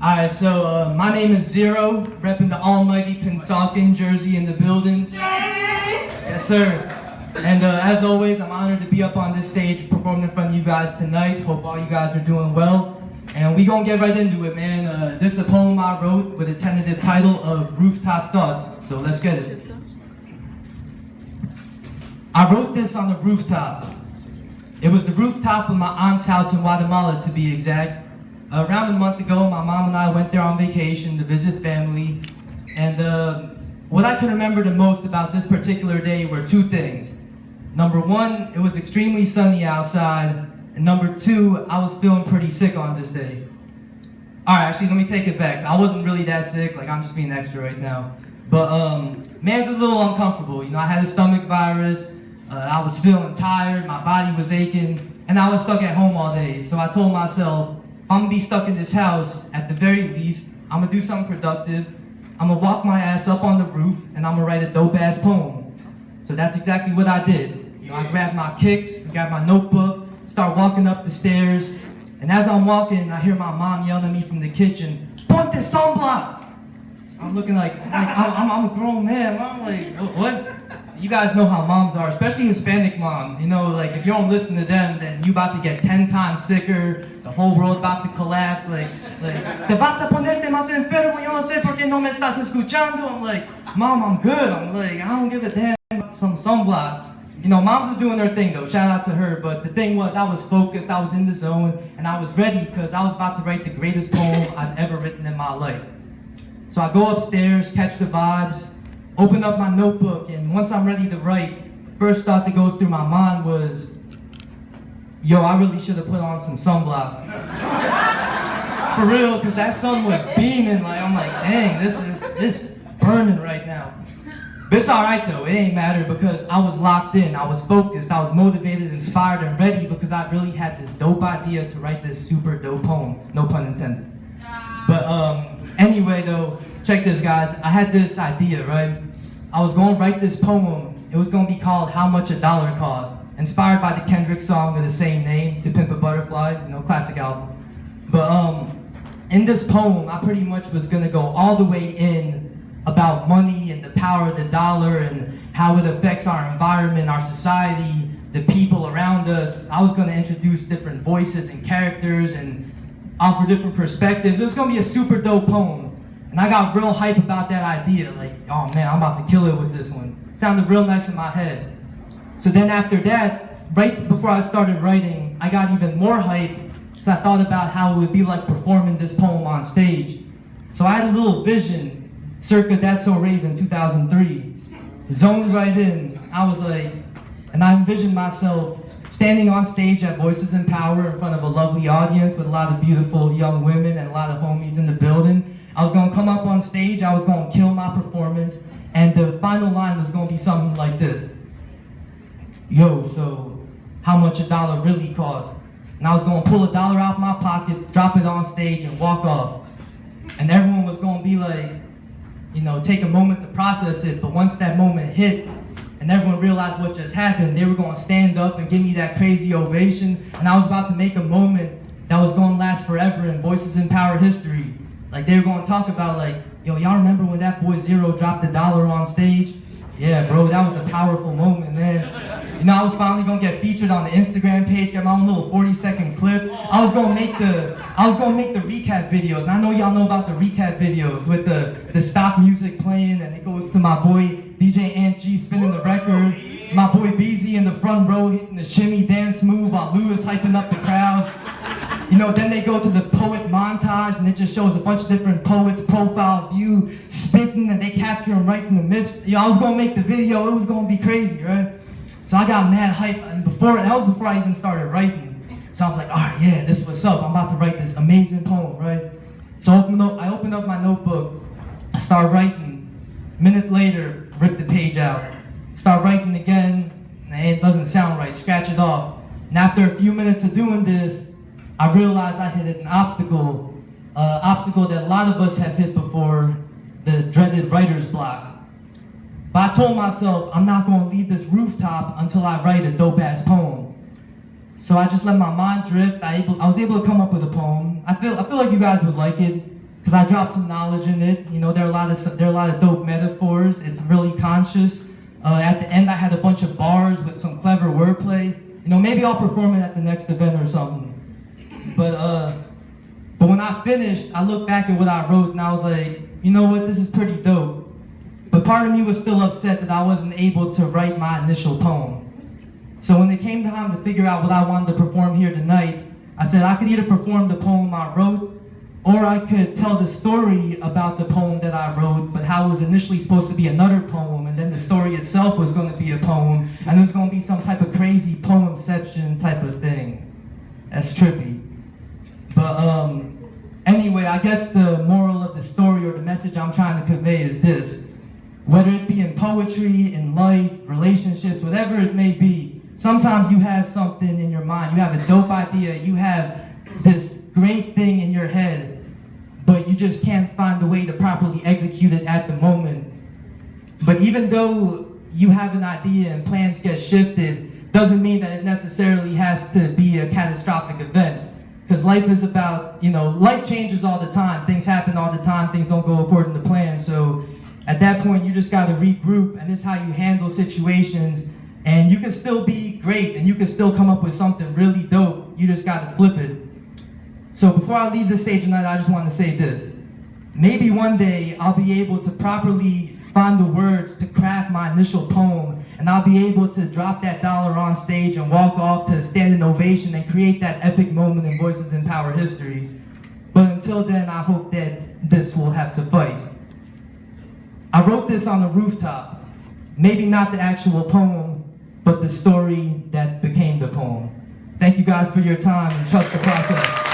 Alright, so my name is Zero, repping the almighty Pennsauken jersey in the building. Yes, sir. And as always, I'm honored to be up on this stage performing in front of you guys tonight. Hope all you guys are doing well. And we gonna get right into it, man. This is a poem I wrote with a tentative title of Rooftop Thoughts. So let's get it. I wrote this on the rooftop. It was the rooftop of my aunt's house in Guatemala, to be exact. Around a month ago, my mom and I went there on vacation to visit family. And what I can remember the most about this particular day were two things. Number one, it was extremely sunny outside. And number two, I was feeling pretty sick on this day. Alright, actually, let me take it back. I wasn't really that sick, like I'm just being extra right now. But man's a little uncomfortable. You know, I had a stomach virus. I was feeling tired, my body was aching, and I was stuck at home all day. So I told myself, if I'm gonna be stuck in this house, at the very least, I'm gonna do something productive. I'm gonna walk my ass up on the roof, and I'm gonna write a dope ass poem. So that's exactly what I did. You know, I grabbed my kicks, grabbed my notebook, start walking up the stairs, and as I'm walking, I hear my mom yelling at me from the kitchen, "Ponte sunblock!" I'm looking like I'm a grown man. I'm like, what? You guys know how moms are, especially Hispanic moms. You know, like if you don't listen to them, then you about to get 10 times sicker. The whole world about to collapse. Like, te vas a ponerte más enfermo. Yo no sé por qué no me estás escuchando. I'm like, Mom, I'm good. I'm like, I don't give a damn about some sunblock. You know, Mom's was doing her thing though. Shout out to her. But the thing was, I was focused. I was in the zone, and I was ready because I was about to write the greatest poem I've ever written in my life. So I go upstairs, catch the vibes, open up my notebook, and once I'm ready to write, first thought that goes through my mind was, yo, I really should have put on some sunblock. For real, because that sun was beaming, like, I'm like, dang, this is burning right now. But it's alright though, it ain't matter because I was locked in, I was focused, I was motivated, inspired, and ready because I really had this dope idea to write this super dope poem, no pun intended. But anyway though, check this guys, I had this idea, right? I was going to write this poem. It was going to be called How Much a Dollar Cost, inspired by the Kendrick song of the same name, To Pimp a Butterfly, you know, classic album. But in this poem, I pretty much was going to go all the way in about money and the power of the dollar and how it affects our environment, our society, the people around us. I was going to introduce different voices and characters and offer different perspectives. It was going to be a super dope poem. And I got real hype about that idea, like, oh man, I'm about to kill it with this one. It sounded real nice in my head. So then after that, right before I started writing, I got even more hype, so I thought about how it would be like performing this poem on stage. So I had a little vision, circa That's So Raven 2003, zoned right in. I was like, and I envisioned myself standing on stage at Voices in Power in front of a lovely audience with a lot of beautiful young women and a lot of homies in the building. I was going to come up on stage, I was going to kill my performance, and the final line was going to be something like this. Yo, so how much a dollar really costs? And I was going to pull $1 out of my pocket, drop it on stage, and walk off. And everyone was going to be like, you know, take a moment to process it, but once that moment hit, and everyone realized what just happened, they were going to stand up and give me that crazy ovation, and I was about to make a moment that was going to last forever in Voices in Power history. Like they were going to talk about like, yo, y'all remember when that boy Zero dropped $1 on stage? Yeah, bro, that was a powerful moment, man. You know, I was finally going to get featured on the Instagram page, get my own little 40-second clip. I was going to make the recap videos. And I know y'all know about the recap videos with the stock music playing, and it goes to my boy DJ Ant G spinning the record, my boy BZ in the front row hitting the shimmy dance move while Lewis hyping up the crowd. You know, then they go to the poet montage, and it just shows a bunch of different poets, profile view, spitting, and they capture them right in the midst. I was gonna make the video, it was gonna be crazy, right? So I got mad hype, and that was before I even started writing. So I was like, all right, yeah, this is what's up. I'm about to write this amazing poem, right? So I opened up my notebook, I start writing. A minute later, rip the page out. Start writing again, and it doesn't sound right, scratch it off. And after a few minutes of doing this, I realized I hit an obstacle that a lot of us have hit before, the dreaded writer's block. But I told myself, I'm not going to leave this rooftop until I write a dope-ass poem. So I just let my mind drift. I was able to come up with a poem. I feel like you guys would like it. because I dropped some knowledge in it. You know, there are a lot of dope metaphors. It's really conscious. At the end, I had a bunch of bars with some clever wordplay. You know, maybe I'll perform it at the next event or something. But when I finished, I looked back at what I wrote and I was like, you know what, this is pretty dope. But part of me was still upset that I wasn't able to write my initial poem. So when it came time to figure out what I wanted to perform here tonight, I said I could either perform the poem I wrote, or I could tell the story about the poem that I wrote, but how it was initially supposed to be another poem, and then the story itself was going to be a poem, and it was going to be some type of crazy poemception type of thing. That's trippy. But anyway, I guess the moral of the story or the message I'm trying to convey is this. Whether it be in poetry, in life, relationships, whatever it may be, sometimes you have something in your mind, you have a dope idea, you have this great thing in your head, but you just can't find a way to properly execute it at the moment. But even though you have an idea and plans get shifted, doesn't mean that it necessarily has to be a catastrophic event. Because life is about, you know, life changes all the time. Things happen all the time. Things don't go according to plan. So at that point, you just got to regroup, and this is how you handle situations. And you can still be great, and you can still come up with something really dope. You just got to flip it. So before I leave this stage tonight, I just want to say this. Maybe one day I'll be able to properly find the words to craft my initial poem, and I'll be able to drop that dollar on stage and walk off to a standing ovation and create that epic moment in Voices in Power history. But until then, I hope that this will have sufficed. I wrote this on a rooftop. Maybe not the actual poem, but the story that became the poem. Thank you guys for your time, and trust the process.